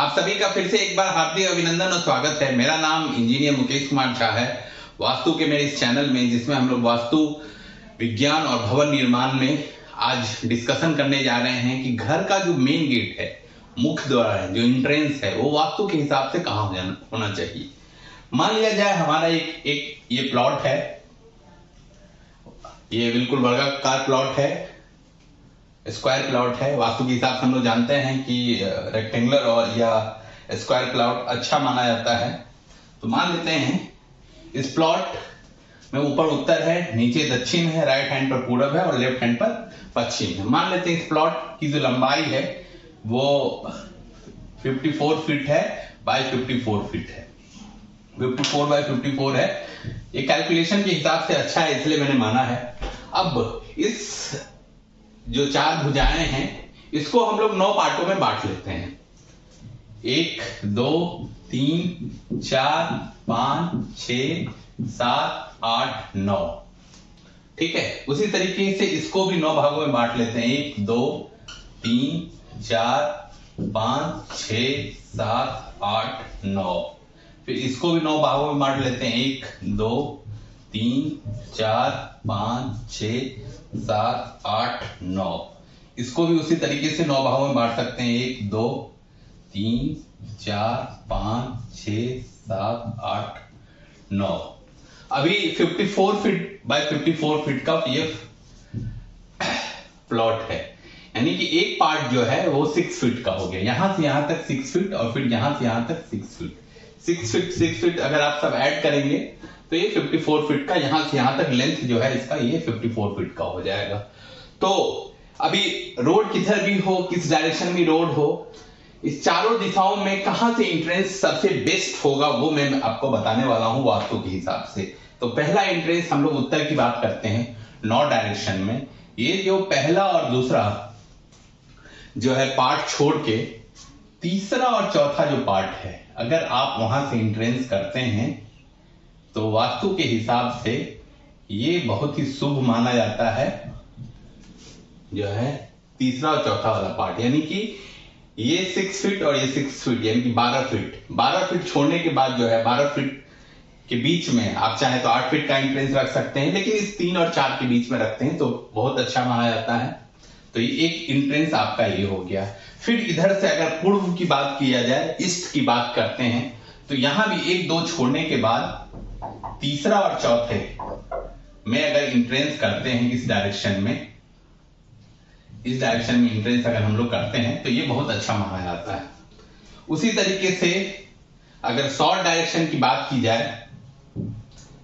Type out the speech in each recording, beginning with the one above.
आप सभी का फिर से एक बार हार्दिक अभिनंदन और स्वागत है। मेरा नाम इंजीनियर मुकेश कुमार झा है। वास्तु के मेरे इस चैनल में, जिसमें हम लोग वास्तु विज्ञान और भवन निर्माण में आज डिस्कशन करने जा रहे हैं कि घर का जो मेन गेट है, मुख्य द्वार है, जो एंट्रेंस है, वो वास्तु के हिसाब से कहाँ होना चाहिए। मान लिया जाए हमारा एक ये प्लॉट है, ये बिल्कुल वर्गाकार प्लॉट है, स्क्वायर प्लॉट है। वास्तु के हिसाब से हम लोग जानते हैं कि रेक्टेंगुलर और या स्क्वायर प्लॉट अच्छा माना जाता है। तो मान लेते हैं इस प्लॉट में ऊपर उत्तर है, नीचे दक्षिण है, राइट हैंड पर पूरब है और लेफ्ट हैंड पर पश्चिम है। मान लेते हैं इस प्लॉट की जो लंबाई है वो 54 फीट है बाय 54 फीट है, 54 बाय 54 है। ये कैलकुलेशन के हिसाब से अच्छा है, इसलिए मैंने माना है। अब इस जो चार भुजाएं हैं, इसको हम लोग 9 पार्टों में बांट लेते हैं। 1 2 3 4 5 6 7 8 9, ठीक है। उसी तरीके से इसको भी 9 भागों में बांट लेते हैं। 1 2 3 4 5 6 7 8 9। फिर इसको भी 9 भागों में बांट लेते हैं। 1 2 3 4 5 6 7 8 9। इसको भी उसी तरीके से 9 भागों में बांट सकते हैं। 1 2 3 4 5 6 7 8 9। अभी 54 फीट बाय 54 फीट का ये प्लॉट है, यानी कि एक पार्ट जो है वो 6 फीट का हो गया। यहां से यहां तक 6 फीट और फिर यहां से यहां तक 6 फीट। 6 फीट अगर आप सब ऐड करेंगे तो ये 54 फीट का यहां से यहां तक लेंथ जो है इसका, ये 54 फीट का हो जाएगा। तो अभी रोड किधर भी हो, किस डायरेक्शन में रोड हो, इस चारों दिशाओं में कहां से एंट्रेंस सबसे बेस्ट होगा वो मैं आपको बताने वाला हूं वास्तु के हिसाब से। तो पहला एंट्रेंस हम लोग उत्तर की बात करते हैं, नॉर्थ डायरेक्शन में। ये जो पहला और दूसरा जो है पार्ट छोड़ के तीसरा और चौथा जो पार्ट है, अगर आप वहां से एंट्रेंस करते हैं तो वास्तु के हिसाब से ये बहुत ही शुभ माना जाता है। जो है तीसरा और चौथा वाला पार्ट, यानी कि ये 6 फीट और ये 6 फीट, यानी कि 12 फीट। 12 फीट छोड़ने के बाद जो है 12 फीट के बीच में आप चाहे तो 8 फीट का एंट्रेंस रख सकते हैं, लेकिन इस 3 और 4 के बीच में रखते हैं तो बहुत अच्छा माना जाता है। तो ये एक एंट्रेंस आपका ये हो गया। फिर इधर से अगर पूर्व की बात किया जाए, ईस्ट की बात करते हैं, तो यहां भी 1 2 छोड़ने के बाद तीसरा और चौथे में अगर एंट्रेंस करते हैं इस डायरेक्शन में, इस डायरेक्शन में एंट्रेंस अगर हम लोग करते हैं तो ये बहुत अच्छा माना जाता है। उसी तरीके से अगर साउथ डायरेक्शन की बात की जाए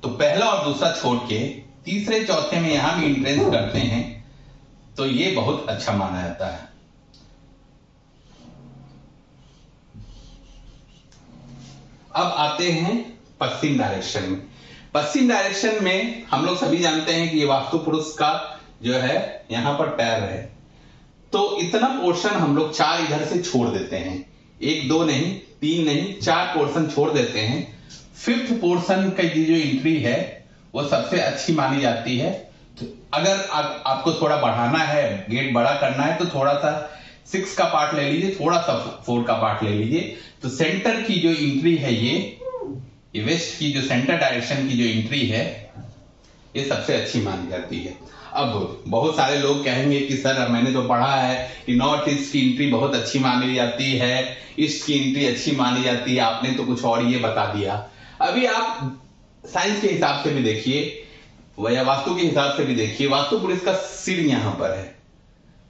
तो पहला और दूसरा छोड़ के तीसरे चौथे में यहां भी एंट्रेंस करते हैं तो ये बहुत अच्छा माना जाता है। अब आते हैं पश्चिम डायरेक्शन में। पश्चिम डायरेक्शन में हम लोग सभी जानते हैं कि ये वास्तु पुरुष का जो है यहां पर पैर है, तो इतना पोर्शन हम लोग 4 इधर से छोड़ देते हैं। 1 2 नहीं, 3 नहीं, 4 पोर्शन छोड़ देते हैं। 5th पोर्शन का जो एंट्री है वो सबसे अच्छी मानी जाती है। तो अगर आपको थोड़ा बढ़ाना है, गेट बड़ा करना है, तो थोड़ा सा 6 का पार्ट ले लीजिए, थोड़ा सा 4 का पार्ट ले लीजिए। तो सेंटर की जो एंट्री है, ये वेस्ट की जो सेंटर डायरेक्शन की जो एंट्री है, ये सबसे अच्छी मानी जाती है। अब बहुत सारे लोग कहेंगे कि सर मैंने तो पढ़ा है कि नॉर्थ ईस्ट की एंट्री बहुत अच्छी मानी जाती है, ईस्ट की एंट्री अच्छी मानी जाती है, आपने तो कुछ और ये बता दिया। अभी आप साइंस के हिसाब से भी देखिए या वास्तु के हिसाब से भी देखिए, वास्तु पुरुष का सिर यहां पर है,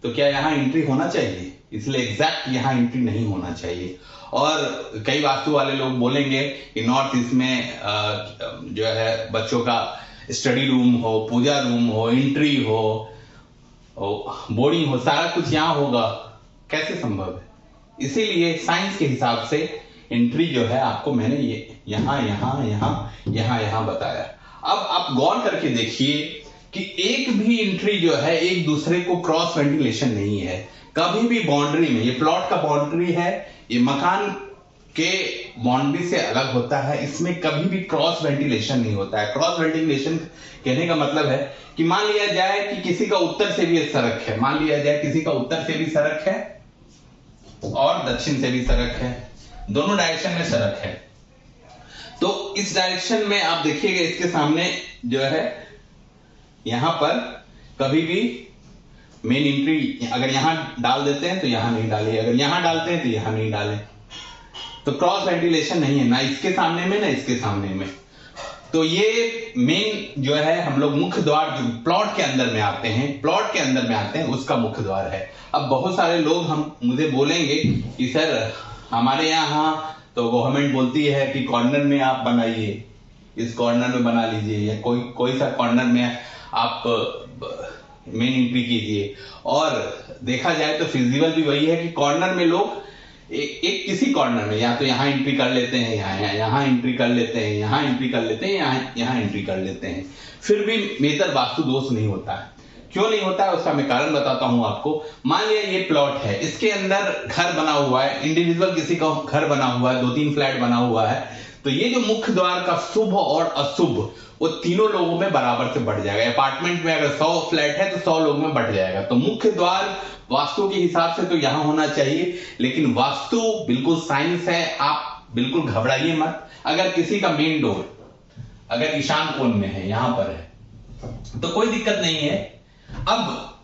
तो क्या यहां एंट्री होना चाहिए? इसलिए एग्जैक्ट यहां एंट्री नहीं होना चाहिए। और कई वास्तु वाले लोग बोलेंगे कि नॉर्थ ईस्ट में जो है बच्चों का स्टडी रूम हो, पूजा रूम हो, एंट्री हो, बोर्डिंग हो, सारा कुछ यहां होगा। कैसे संभव है? इसीलिए साइंस के हिसाब से एंट्री जो है आपको मैंने ये यहां बताया। अब आप गौर करके देखिए कि एक भी एंट्री जो है एक दूसरे को क्रॉस वेंटिलेशन नहीं है। कभी भी बाउंड्री में, ये प्लॉट का बाउंड्री है, ये मकान के बाउंड्री से अलग होता है, इसमें कभी भी क्रॉस वेंटिलेशन नहीं होता है। क्रॉस वेंटिलेशन कहने का मतलब है कि मान लिया जाए कि किसी का उत्तर से भी सड़क है, मान लिया जाए किसी का उत्तर से भी सड़क है और दक्षिण से भी सड़क है, दोनों डायरेक्शन में सड़क है। तो इस डायरेक्शन में आप देखिएगा इसके सामने जो है यहां पर कभी भी मेन एंट्री अगर यहां डाल देते हैं तो यहां नहीं डालिए, अगर यहां डालते हैं तो यहां नहीं डालें। तो क्रॉस वेंटिलेशन नहीं है ना इसके सामने में ना इसके सामने में। तो ये मेन जो है हम लोग मुख्य द्वार जो प्लॉट के अंदर में आते हैं, प्लॉट के अंदर में आते हैं उसका मुख्य द्वार है। अब बहुत सारे लोग हम मुझे बोलेंगे कि सर हमारे यहाँ तो गवर्नमेंट बोलती है कि कॉर्नर में आप बनाइए, इस कॉर्नर में बना लीजिए या कोई सा कॉर्नर में आप मेन एंट्री कीजिए। और देखा जाए तो फिजिबल भी वही है कि कॉर्नर में लोग एक किसी कॉर्नर में या तो यहां एंट्री कर लेते हैं, यहां एंट्री कर लेते हैं, यहां एंट्री कर लेते हैं, यहां एंट्री कर लेते हैं, फिर भी मेजर वास्तु दोष नहीं होता है। क्यों नहीं होता है उसका मैं कारण बताता हूं आपको। मान लिया ये प्लॉट है, इसके अंदर घर बना हुआ है, इंडिविजुअल किसी का घर बना हुआ है, 2-3 फ्लैट बना हुआ है, तो ये जो मुख्य द्वार का शुभ और अशुभ वो तीनों लोगों में बराबर से बढ़ जाएगा। अपार्टमेंट में अगर 100 फ्लैट है तो 100 लोगों में बढ़ जाएगा। तो मुख्य द्वार वास्तु के हिसाब से तो यहां होना चाहिए, लेकिन वास्तु बिल्कुल साइंस है, आप बिल्कुल घबराइए मत। अगर किसी का मेन डोर अगर ईशान कोण में है, यहां पर है, तो कोई दिक्कत नहीं है। अब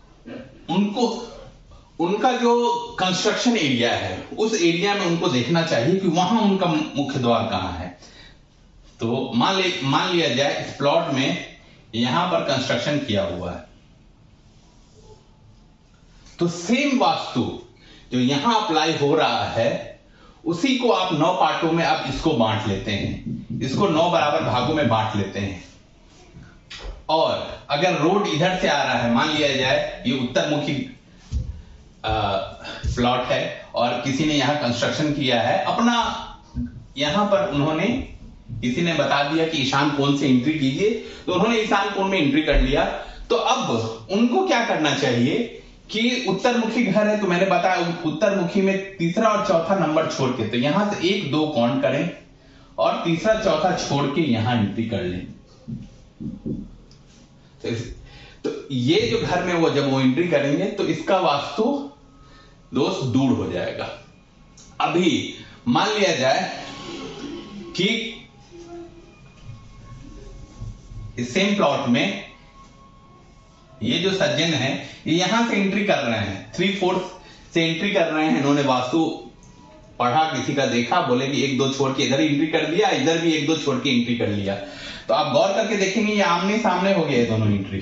उनका जो कंस्ट्रक्शन एरिया है उस एरिया में उनको देखना चाहिए कि वहां उनका मुख्य द्वार कहां है। तो मान लिया जाए इस प्लॉट में यहां पर कंस्ट्रक्शन किया हुआ है, तो सेम वास्तु जो यहां अप्लाई हो रहा है उसी को आप 9 पार्टों में आप इसको बांट लेते हैं, इसको 9 बराबर भागों में बांट लेते हैं। और अगर रोड इधर से आ रहा है, मान लिया जाए ये उत्तरमुखी प्लॉट है और किसी ने यहां कंस्ट्रक्शन किया है अपना, यहां पर उन्होंने किसी ने बता दिया कि ईशान कोण से एंट्री कीजिए, तो उन्होंने ईशान कोण में एंट्री कर लिया। तो अब उनको क्या करना चाहिए कि उत्तरमुखी घर है तो मैंने बताया उत्तरमुखी में तीसरा और चौथा नंबर छोड़ के, तो यहां से 1-2 काउंट करें और तीसरा चौथा छोड़ के यहां एंट्री कर लें। तो ये जो घर में वो जब वो एंट्री करेंगे तो इसका वास्तु दोष दूर हो जाएगा। अभी मान लिया जाए कि इस सेम प्लॉट में ये जो सज्जन है ये यहां से एंट्री कर रहे हैं, 3/4 से एंट्री कर रहे हैं। इन्होंने वास्तु पढ़ा, किसी का देखा, बोले कि 1-2 छोड़ के इधर एंट्री कर दिया, इधर भी 1-2 छोड़ के एंट्री कर लिया। तो आप गौर करके देखेंगे ये आमने सामने हो गया है दोनों एंट्री।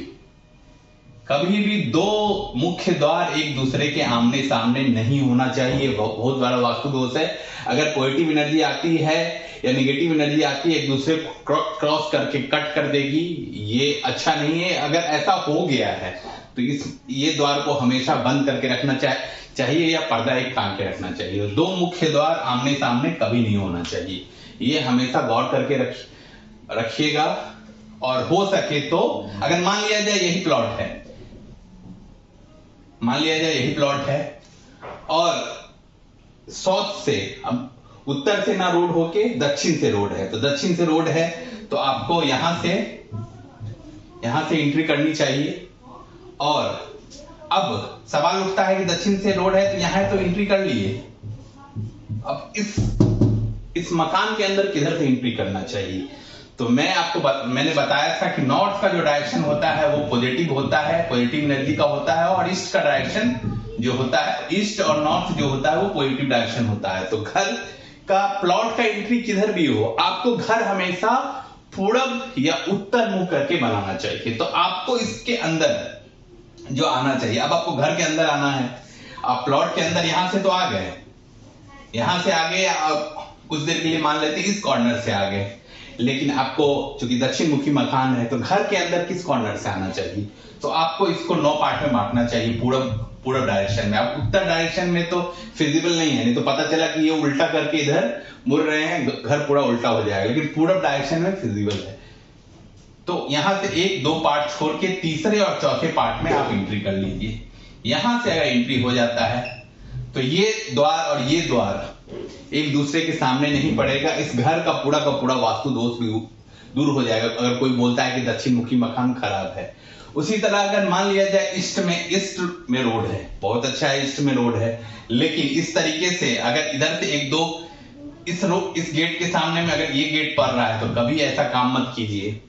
कभी भी 2 मुख्य द्वार एक दूसरे के आमने सामने नहीं होना चाहिए, बहुत बड़ा वास्तु दोष है। अगर पॉजिटिव एनर्जी आती है या नेगेटिव एनर्जी आती है एक दूसरे को क्रॉस करके कट कर देगी, ये अच्छा नहीं है। अगर ऐसा हो गया है तो ये द्वार को हमेशा बंद करके रखना चाहिए या पर्दा एक टांग के रखना चाहिए। 2 मुख्य द्वार आमने सामने कभी नहीं होना चाहिए, ये हमेशा गौर करके रखिएगा। और हो सके तो अगर मान लिया जाए यही प्लॉट है, मान लिया जाए यही प्लॉट है और साउथ से, अब उत्तर से ना रोड होके दक्षिण से रोड है, तो दक्षिण से रोड है तो आपको यहां से एंट्री करनी चाहिए। और अब सवाल उठता है कि दक्षिण से रोड है तो यहां तो एंट्री कर लिए, अब इस मकान के अंदर किधर से एंट्री करना चाहिए। तो मैंने बताया था कि नॉर्थ का जो डायरेक्शन होता है वो पॉजिटिव होता है, पॉजिटिव एनर्जी का होता है, और ईस्ट का डायरेक्शन जो होता है, ईस्ट और नॉर्थ जो होता है वो पॉजिटिव डायरेक्शन होता है। तो घर का प्लॉट का एंट्री किधर भी हो, आपको घर हमेशा पूरब या उत्तर मुंह करके बनाना चाहिए। तो आपको इसके अंदर जो आना चाहिए, अब आपको घर के अंदर आना है, आप प्लॉट के अंदर यहां से तो आ गए, यहां से आगे आप कुछ देर के लिए मान लेते हैं इस कॉर्नर से आ गए, लेकिन आपको चूंकि दक्षिण मुखी मकान है तो घर के अंदर किस कॉर्नर से आना चाहिए, तो आपको इसको 9 पार्ट में बांटना चाहिए पूरब डायरेक्शन में। आप उत्तर डायरेक्शन में तो फिजिबल नहीं है, नहीं तो पता चला कि ये उल्टा करके इधर मुड़ रहे हैं, घर पूरा उल्टा हो जाएगा, लेकिन पूरब डायरेक्शन में फिजिबल है। तो यहां से 1-2 पार्ट छोड़ के तीसरे और चौथे पार्ट में आप एंट्री कर लीजिए। यहां से अगर एंट्री हो जाता है तो ये द्वार और ये द्वार एक दूसरे के सामने नहीं पड़ेगा, इस घर का पूरा वास्तु दोष भी दूर हो जाएगा। अगर कोई बोलता है कि दक्षिण मुखी मकान खराब है, उसी तरह अगर मान लिया जाए ईस्ट में रोड है, बहुत अच्छा है, ईस्ट में रोड है, लेकिन इस तरीके से अगर इधर से 1-2 इस गेट के सामने में अगर ये गेट पड़ रहा है तो कभी ऐसा काम मत कीजिए,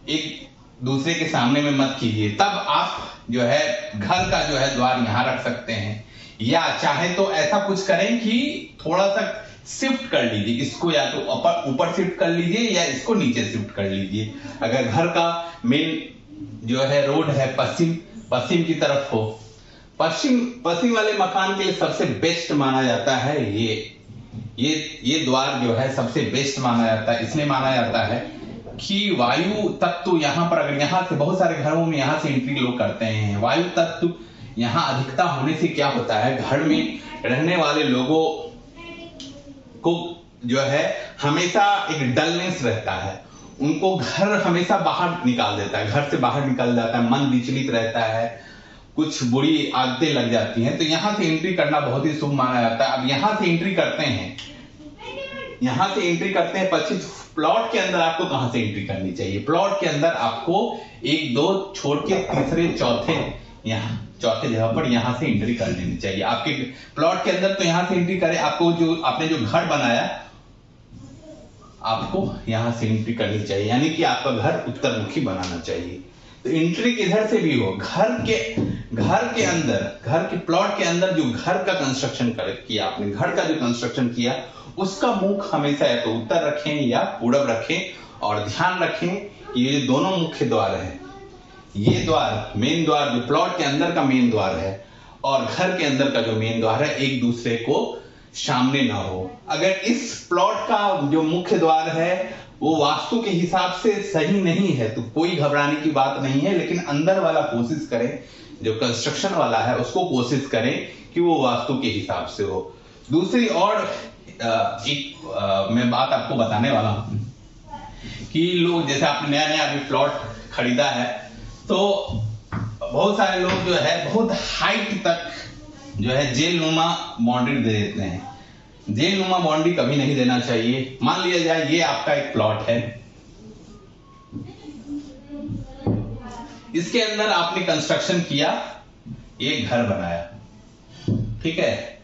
एक दूसरे के सामने में मत कीजिए। तब आप जो है घर का जो है द्वार यहां रख सकते हैं, या चाहे तो ऐसा कुछ करें कि थोड़ा सा शिफ्ट कर लीजिए इसको, या तो ऊपर शिफ्ट कर लीजिए या इसको नीचे शिफ्ट कर लीजिए। अगर घर का मेन जो है रोड है पश्चिम की तरफ हो, पश्चिम वाले मकान के लिए सबसे बेस्ट माना जाता है ये द्वार जो है सबसे बेस्ट माना जाता है। इसलिए माना जाता है कि वायु तत्व यहां पर, अगर यहां से बहुत सारे घरों में यहां से एंट्री लोग करते हैं, वायु तत्व यहां अधिकता होने से क्या होता है, घर में रहने वाले लोगों को जो है हमेशा एक डलनेस रहता है, उनको घर हमेशा बाहर निकाल देता है, घर से बाहर निकल जाता है, मन विचलित रहता है, कुछ बुरी आदतें लग जाती हैं। तो यहां से एंट्री करना बहुत ही शुभ माना जाता है। अब यहां से एंट्री करते हैं पश्चिम प्लॉट के अंदर आपको कहां से एंट्री करनी चाहिए? प्लॉट के अंदर आपको 1 2 छोड़ के तीसरे चौथे जगह पर यहां से एंट्री कर लेनी चाहिए। आपके प्लॉट के अंदर तो यहां से एंट्री करें, आपने जो घर बनाया आपको यहां से एंट्री करनी चाहिए, यानी कि आपका घर उत्तर मुखी बनाना चाहिए। तो एंट्री किधर से भी हो, घर के प्लॉट के अंदर जो घर का कंस्ट्रक्शन किया आपने, घर का जो कंस्ट्रक्शन किया उसका मुख हमेशा या तो उत्तर रखें या पूरब रखें, और ध्यान रखें कि ये दोनों मुख्य द्वार है, ये द्वार मेन द्वार जो प्लॉट के अंदर का मेन द्वार है और घर के अंदर का जो मेन द्वार है एक दूसरे को सामने ना हो। अगर इस प्लॉट का जो मुख्य द्वार है वो वास्तु के हिसाब से सही नहीं है तो कोई घबराने की बात नहीं है, लेकिन अंदर वाला कोशिश करें, जो कंस्ट्रक्शन वाला है उसको कोशिश करें कि वो वास्तु के हिसाब से हो। दूसरी और मैं बात आपको बताने वाला हूं कि लोग, जैसे आपने नया अभी प्लॉट खरीदा है तो बहुत सारे लोग जो है बहुत हाइट तक जो है जेल नुमा बाउंड्री दे देते हैं। जेल नुमा बाउंड्री कभी नहीं देना चाहिए। मान लिया जाए ये आपका एक प्लॉट है, इसके अंदर आपने कंस्ट्रक्शन किया, एक घर बनाया, ठीक है।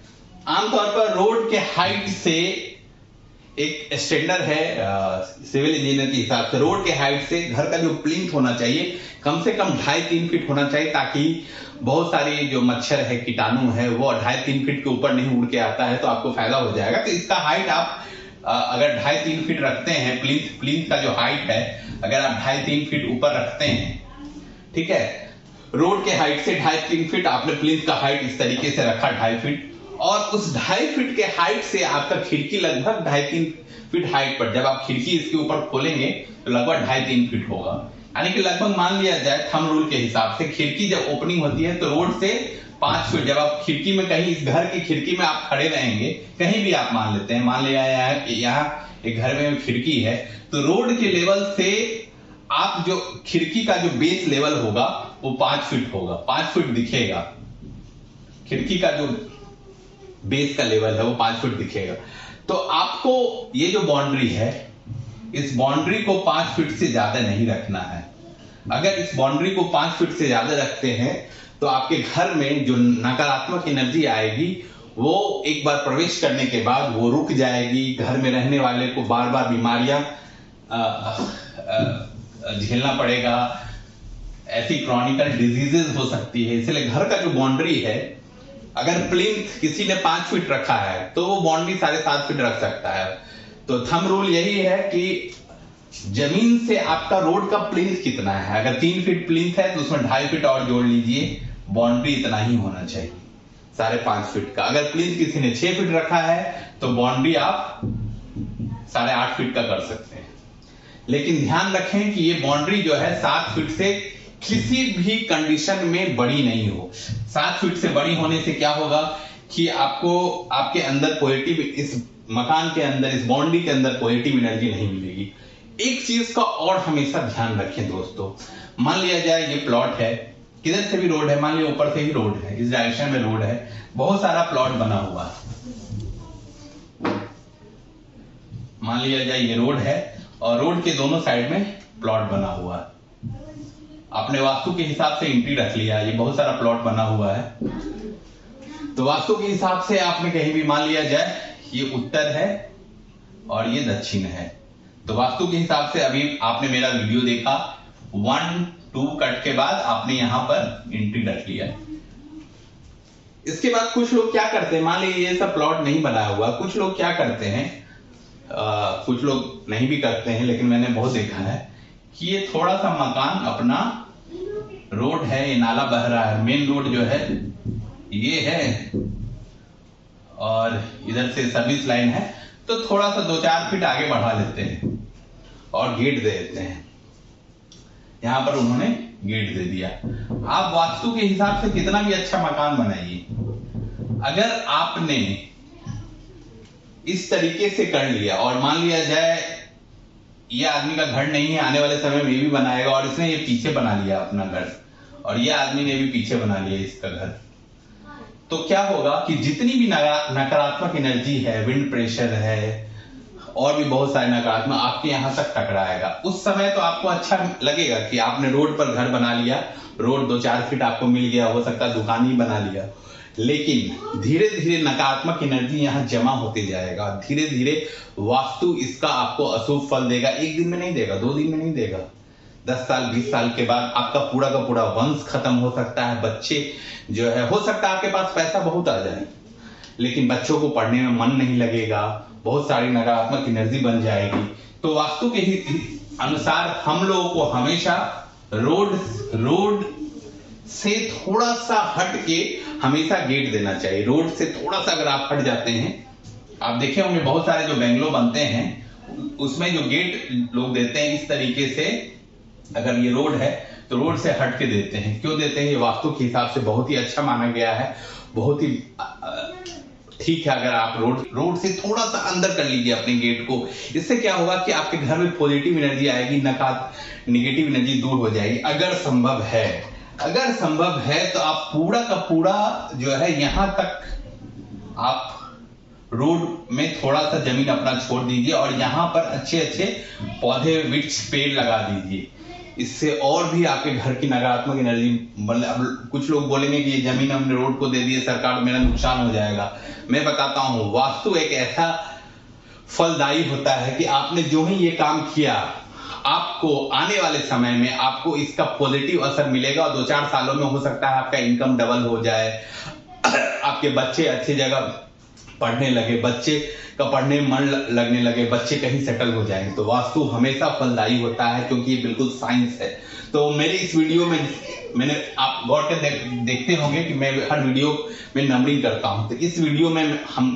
आमतौर पर रोड के हाइट से एक स्टैंडर्ड है सिविल इंजीनियर के हिसाब से, रोड के हाइट से घर का जो प्लिंथ होना चाहिए कम से कम 2.5-3 फीट होना चाहिए, ताकि बहुत सारी जो मच्छर है, कीटाणु है, वो 2.5-3 फीट के ऊपर नहीं उड़ के आता है तो आपको फायदा हो जाएगा। तो इसका हाइट आप अगर 2.5-3 फीट रखते हैं, प्लिंथ का जो हाइट है अगर आप 2.5-3 फीट ऊपर रखते हैं, ठीक है, रोड के हाइट से 2.5-3 फीट आपने प्लिंथ का हाइट इस तरीके से रखा 2.5 फीट, और उस 2.5 फीट के हाइट से आपका खिड़की लगभग 2.5-3 फीट हाइट पर, जब आप खिड़की इसके ऊपर खोलेंगे तो लगभग 2.5-3 फीट होगा, यानी कि लगभग मान लिया जाए थंब रूल के हिसाब से खिड़की जब ओपनिंग होती है तो रोड से 5 फीट, जब आप खिड़की में कहीं इस घर की खिड़की में आप खड़े रहेंगे, कहीं भी आप मान लेते हैं, मान लिया यहाँ एक घर में खिड़की है तो रोड के लेवल से आप जो खिड़की का जो बेस लेवल होगा वो 5 फीट होगा, 5 फीट दिखेगा, खिड़की का जो बेस का लेवल है वो 5 फीट दिखेगा। तो आपको ये जो बाउंड्री है इस बाउंड्री को 5 फीट से ज्यादा नहीं रखना है। अगर इस बाउंड्री को 5 फीट से ज्यादा रखते हैं तो आपके घर में जो नकारात्मक एनर्जी आएगी वो एक बार प्रवेश करने के बाद वो रुक जाएगी, घर में रहने वाले को बार बार बीमारियां झेलना पड़ेगा, ऐसी क्रॉनिकल डिजीजेस हो सकती है। इसलिए घर का जो बाउंड्री है, अगर प्लिंथ किसी ने 5 फीट रखा है तो वो बाउंड्री 7.5 फीट रख सकता है। तो थंब रूल यही है कि जमीन से आपका रोड का प्लिंथ कितना है, अगर 3 फीट प्लिंथ है तो उसमें 2.5 फीट और जोड़ लीजिए, बाउंड्री इतना ही होना चाहिए 5.5 फीट का। अगर प्लिंथ किसी ने 6 फीट रखा है तो बाउंड्री आप 8.5 फीट का कर सकते हैं। लेकिन ध्यान रखें कि ये बाउंड्री जो है 7 फीट से किसी भी कंडीशन में बड़ी नहीं हो। 7 फीट से बड़ी होने से क्या होगा कि आपको आपके अंदर पॉजिटिव, इस मकान के अंदर, इस बाउंड्री के अंदर पॉजिटिव एनर्जी नहीं मिलेगी। एक चीज का और हमेशा ध्यान रखें दोस्तों, मान लिया जाए ये प्लॉट है, किधर से भी रोड है, मान लिया ऊपर से ही रोड है, इस डायरेक्शन में रोड है, बहुत सारा प्लॉट बना हुआ है, मान लिया जाए ये रोड है और रोड के दोनों साइड में प्लॉट बना हुआ है। आपने वास्तु के हिसाब से एंट्री रख लिया, ये बहुत सारा प्लॉट बना हुआ है, तो वास्तु के हिसाब से आपने कहीं भी मान लिया जाए ये उत्तर है और ये दक्षिण है। तो वास्तु के हिसाब से अभी आपने मेरा वीडियो देखा, 1 2 कट के बाद आपने यहां पर एंट्री रख लिया। इसके बाद कुछ लोग क्या करते हैं, मान लीजिए ये सब प्लॉट नहीं बनाया हुआ, कुछ लोग क्या करते हैं, कुछ लोग नहीं भी करते हैं, लेकिन मैंने बहुत देखा है कि ये थोड़ा सा मकान अपना रोड है, ये नाला बह रहा है, मेन रोड जो है ये है और इधर से सर्विस लाइन है, तो थोड़ा सा 2-4 फीट आगे बढ़ा लेते हैं और गेट दे देते हैं। यहां पर उन्होंने गेट दे दिया। आप वास्तु के हिसाब से कितना भी अच्छा मकान बनाइए, अगर आपने इस तरीके से कर लिया और मान लिया जाए ये आदमी का घर नहीं है, आने वाले समय में ये भी बनाएगा और इसने ये पीछे बना लिया अपना घर और ये आदमी ने भी पीछे बना लिया इसका घर, तो क्या होगा कि जितनी भी नकारात्मक एनर्जी है, विंड प्रेशर है और भी बहुत सारे नकारात्मक आपके यहां तक टकराएगा। उस समय तो आपको अच्छा लगेगा कि आपने रोड पर घर बना लिया, रोड 2-4 फीट आपको मिल गया, हो सकता है दुकान ही बना लिया, लेकिन धीरे धीरे नकारात्मक एनर्जी यहां जमा होते जाएगा। धीरे धीरे वास्तु इसका आपको अशुभ फल देगा। एक दिन में नहीं देगा, 2 दिन में नहीं देगा, 10 साल 20 साल के बाद आपका पूरा का पूरा वंश खत्म हो सकता है। बच्चे जो है, हो सकता है आपके पास पैसा बहुत आ जाए लेकिन बच्चों को पढ़ने में मन नहीं लगेगा, बहुत सारी नकारात्मक एनर्जी बन जाएगी। तो वास्तु के ही अनुसार हम लोगों को हमेशा रोड से थोड़ा सा हट के हमेशा गेट देना चाहिए। रोड से थोड़ा सा अगर आप हट जाते हैं, आप देखे होंगे बहुत सारे जो बेंगलो बनते हैं उसमें जो गेट लोग देते हैं इस तरीके से, अगर ये रोड है तो रोड से हट के देते हैं। क्यों देते हैं? ये वास्तु के हिसाब से बहुत ही अच्छा माना गया है, बहुत ही ठीक है। अगर आप रोड से थोड़ा सा अंदर कर लीजिए अपने गेट को, इससे क्या होगा कि आपके घर में पॉजिटिव एनर्जी आएगी, नेगेटिव एनर्जी दूर हो जाएगी। अगर संभव है तो आप पूरा का पूरा जो है यहां तक आप रोड में थोड़ा सा जमीन अपना छोड़ दीजिए और यहां पर अच्छे अच्छे पौधे वृक्ष पेड़ लगा दीजिए। इससे और भी आपके घर की नकारात्मक एनर्जी, मतलब कुछ लोग बोलेंगे कि ये जमीन हमने रोड को दे दी है सरकार, मेरा नुकसान हो जाएगा। मैं बताता हूं, वास्तु एक ऐसा फलदायी होता है कि आपने जो ही ये काम किया, आपको आने वाले समय में आपको इसका पॉजिटिव असर मिलेगा और 2-4 सालों में हो सकता है आपका इनकम डबल हो जाए, आपके बच्चे अच्छी जगह पढ़ने लगे, बच्चे का पढ़ने में मन लगने लगे, बच्चे कहीं सेटल हो जाएंगे। तो वास्तु हमेशा फलदायी होता है क्योंकि ये बिल्कुल साइंस है। तो मेरे इस वीडियो में मैंने आप गौर के देखते होंगे कि मैं हर वीडियो में नंबरिंग करता हूं। तो इस वीडियो में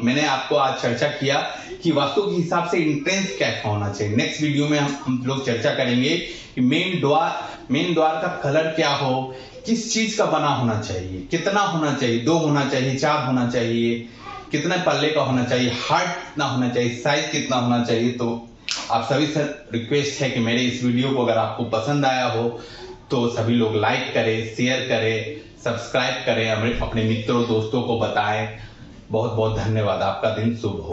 मैंने आपको आज चर्चा किया कि वास्तु के हिसाब से एंट्रेंस कैसा होना चाहिए। नेक्स्ट वीडियो में हम लोग चर्चा करेंगे कि मेन द्वार का कलर क्या हो, किस चीज का बना होना चाहिए, कितना होना चाहिए, 2 होना चाहिए, 4 होना चाहिए, कितने पल्ले का होना चाहिए, हार्ड कितना होना चाहिए, साइज कितना होना चाहिए। तो आप सभी से रिक्वेस्ट है कि मेरे इस वीडियो को अगर आपको पसंद आया हो तो सभी लोग लाइक करें, शेयर करें, सब्सक्राइब करें, अपने मित्रों दोस्तों को बताएं। बहुत बहुत धन्यवाद। आपका दिन शुभ हो।